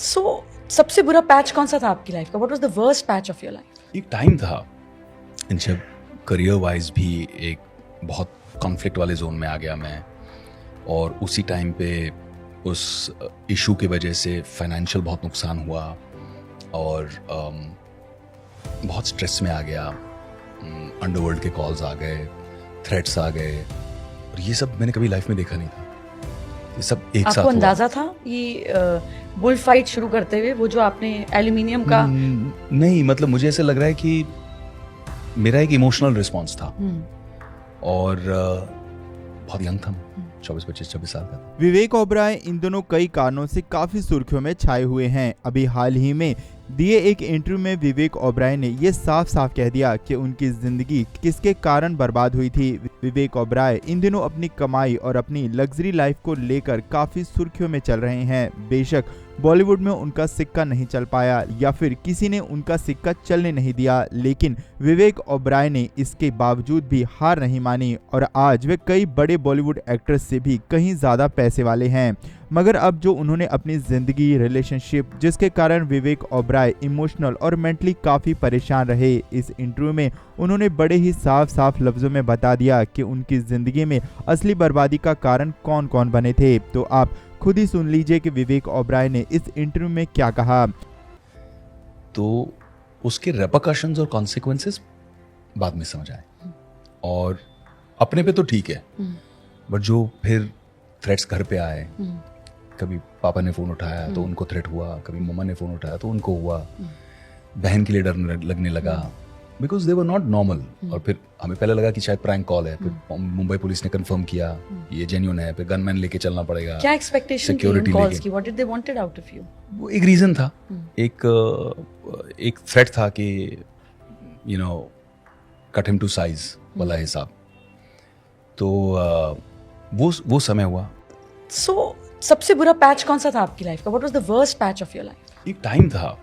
सो सबसे बुरा पैच कौन सा था आपकी लाइफ का? What was the worst patch of your life? एक टाइम था जब करियर वाइज भी एक बहुत कॉन्फ्लिक्ट वाले जोन में आ गया मैं, और उसी टाइम पे उस इशू की वजह से फाइनेंशियल बहुत नुकसान हुआ और बहुत स्ट्रेस में आ गया। अंडरवर्ल्ड के कॉल्स आ गए, थ्रेट्स आ गए, और ये सब मैंने कभी लाइफ में देखा नहीं था। ये सब एक साथ आपको हुआ। अंदाजा था ये बुल फाइट शुरू करते हुए, वो जो आपने एल्यूमिनियम का नहीं, मतलब मुझे ऐसे लग रहा है कि मेरा एक इमोशनल रिस्पॉन्स था, और बहुत यंग था, 24 साल का था। विवेक ओबराय इन दोनों कई कारणों से काफी सुर्खियों में छाए हुए हैं। अभी हाल ही में दिए एक इंटरव्यू में विवेक ओबराय ने ये साफ साफ कह दिया कि उनकी जिंदगी किसके कारण बर्बाद हुई थी। विवेक ओबराय इन दिनों अपनी कमाई और अपनी लग्जरी लाइफ को लेकर काफी सुर्खियों में चल रहे हैं। बेशक बॉलीवुड में उनका सिक्का नहीं चल पाया या फिर किसी ने उनका सिक्का चलने नहीं दिया, लेकिन विवेक ओबराय ने इसके बावजूद भी हार नहीं मानी और आज वे कई बड़े बॉलीवुड एक्ट्रेस से भी कहीं ज्यादा पैसे वाले हैं। मगर अब जो उन्होंने अपनी जिंदगी, रिलेशनशिप, जिसके कारण विवेक ओबराय इमोशनल और मेंटली काफी परेशान रहे, इस इंटरव्यू में उन्होंने बड़े ही साफ साफ लफ्जों में बता दिया कि उनकी जिंदगी में असली बर्बादी का कारण कौन कौन बने थे। तो आप खुद ही सुन लीजिए कि विवेक ओबराय ने इस इंटरव्यू में क्या कहा। तो उसके रेपरकशंस और कॉन्सिक्वेंसेस बाद में समझ आए, और अपने पे तो ठीक है, बट जो फिर थ्रेट्स घर पे आए, कभी पापा ने फोन उठाया तो उनको थ्रेट हुआ, कभी मम्मा ने फोन उठाया तो उनको हुआ, बहन के लिए डर लगने लगा, because they were not normal. और फिर हमें पहले लगा कि शायद प्रैंक कॉल है, फिर मुंबई पुलिस ने कंफर्म किया ये जेन्युइन है, फिर गनमैन लेके चलना पड़ेगा। क्या एक्सपेक्टेशन थी उन कॉल्स की? What did they wanted out of you? वो एक रीजन था, एक थ्रेट था कि you know cut him to size वाला हिसाब। तो वो समय हुआ। सो सबसे बुरा पैच कौन सा था आपकी लाइफ का? What was the worst patch of your life? एक टाइम था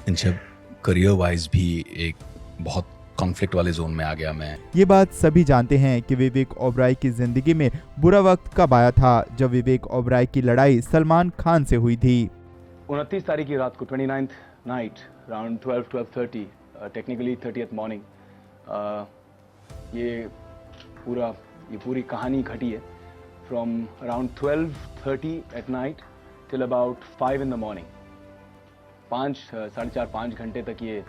जब करियर वाइज भी एक बहुत कॉन्फ्लिक्ट वाले जोन में आ गया मैं। ये बात सभी जानते हैं कि विवेक ओबराय की जिंदगी में बुरा वक्त कब आया था, जब विवेक ओबराय की लड़ाई सलमान खान से हुई थी। 29 तारीख की रात को 29th night around 12:30 technically 30th morning ये पूरी कहानी घटी है from around 12:30 at night till about 5 in the morning। 4.5 घंटे तक ये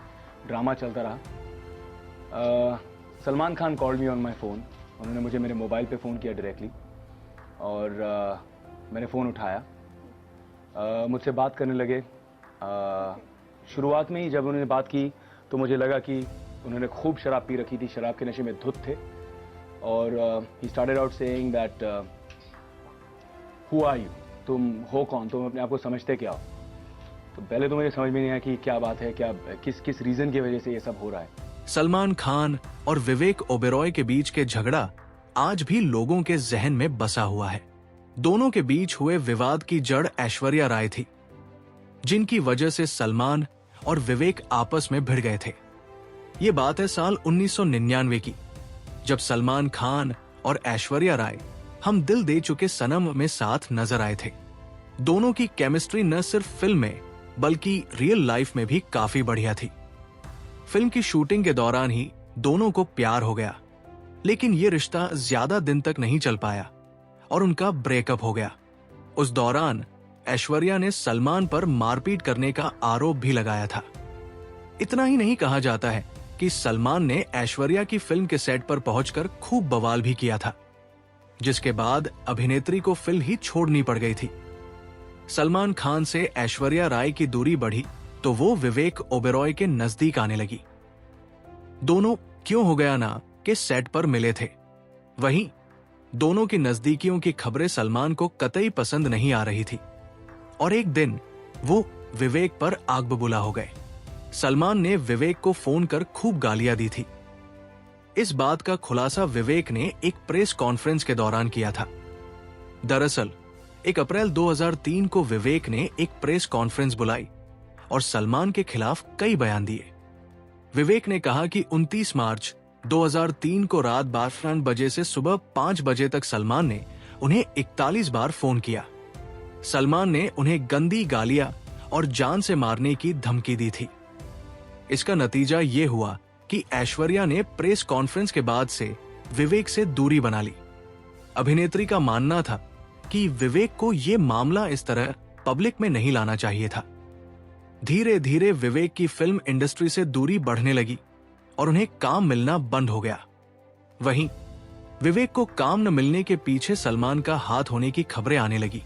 ड्रामा चलता रहा। Salman Khan called me on my phone. उन्होंने मुझे मेरे मोबाइल पे फ़ोन किया डायरेक्टली, और मैंने फ़ोन उठाया। मुझसे बात करने लगे। शुरुआत में ही जब उन्होंने बात की तो मुझे लगा कि उन्होंने खूब शराब पी रखी थी, शराब के नशे में धुत थे। और he started out saying that who are you, तुम हो कौन, तुम अपने आप को समझते क्या हो? तो पहले तो मुझे समझ में नहीं आया कि क्या बात है, क्या किस रीजन की वजह से ये सब हो रहा है। सलमान खान और विवेक ओबेरॉय के बीच के झगड़ा आज भी लोगों के जहन में बसा हुआ है। दोनों के बीच हुए विवाद की जड़ ऐश्वर्या राय थी, जिनकी वजह से सलमान और विवेक आपस में भिड़ गए थे। ये बात है साल 1999 की, जब सलमान खान और ऐश्वर्या राय हम दिल दे चुके सनम में साथ नजर आए थे। दोनों की केमिस्ट्री न सिर्फ फिल्म में बल्कि रियल लाइफ में भी काफी बढ़िया थी। फिल्म की शूटिंग के दौरान ही दोनों को प्यार हो गया, लेकिन ये रिश्ता ज्यादा दिन तक नहीं चल पाया और उनका ब्रेकअप हो गया। उस दौरान ऐश्वर्या ने सलमान पर मारपीट करने का आरोप भी लगाया था। इतना ही नहीं, कहा जाता है कि सलमान ने ऐश्वर्या की फिल्म के सेट पर पहुंचकर खूब बवाल भी किया था, जिसके बाद अभिनेत्री को फिल्म ही छोड़नी पड़ गई थी। सलमान खान से ऐश्वर्या राय की दूरी बढ़ी तो वो विवेक ओबेरॉय के नजदीक आने लगी। दोनों क्यों हो गया ना कि सेट पर मिले थे। वहीं दोनों की नजदीकियों की खबरें सलमान को कतई पसंद नहीं आ रही थी, और एक दिन वो विवेक पर आग बबूला हो गए। सलमान ने विवेक को फोन कर खूब गालियां दी थी। इस बात का खुलासा विवेक ने एक प्रेस कॉन्फ्रेंस के दौरान किया था। दरअसल 1 अप्रैल 2003 को विवेक ने एक प्रेस कॉन्फ्रेंस बुलाई और सलमान के खिलाफ कई बयान दिए। विवेक ने कहा कि 29 मार्च 2003 को रात 12 बजे से सुबह 5 बजे तक सलमान ने उन्हें 41 बार फोन किया। सलमान ने उन्हें गंदी गालियां और जान से मारने की धमकी दी थी। इसका नतीजा ये हुआ कि ऐश्वर्या ने प्रेस कॉन्फ्रेंस के बाद से विवेक से दूरी बना ली। अभिनेत्री का मानना था कि विवेक को यह मामला इस तरह पब्लिक में नहीं लाना चाहिए था। धीरे धीरे विवेक की फिल्म इंडस्ट्री से दूरी बढ़ने लगी और उन्हें काम मिलना बंद हो गया। वहीं विवेक को काम न मिलने के पीछे सलमान का हाथ होने की खबरें आने लगी,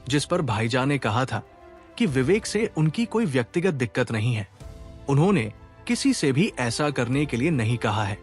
जिस पर भाईजान ने कहा था कि विवेक से उनकी कोई व्यक्तिगत दिक्कत नहीं है, उन्होंने किसी से भी ऐसा करने के लिए नहीं कहा है।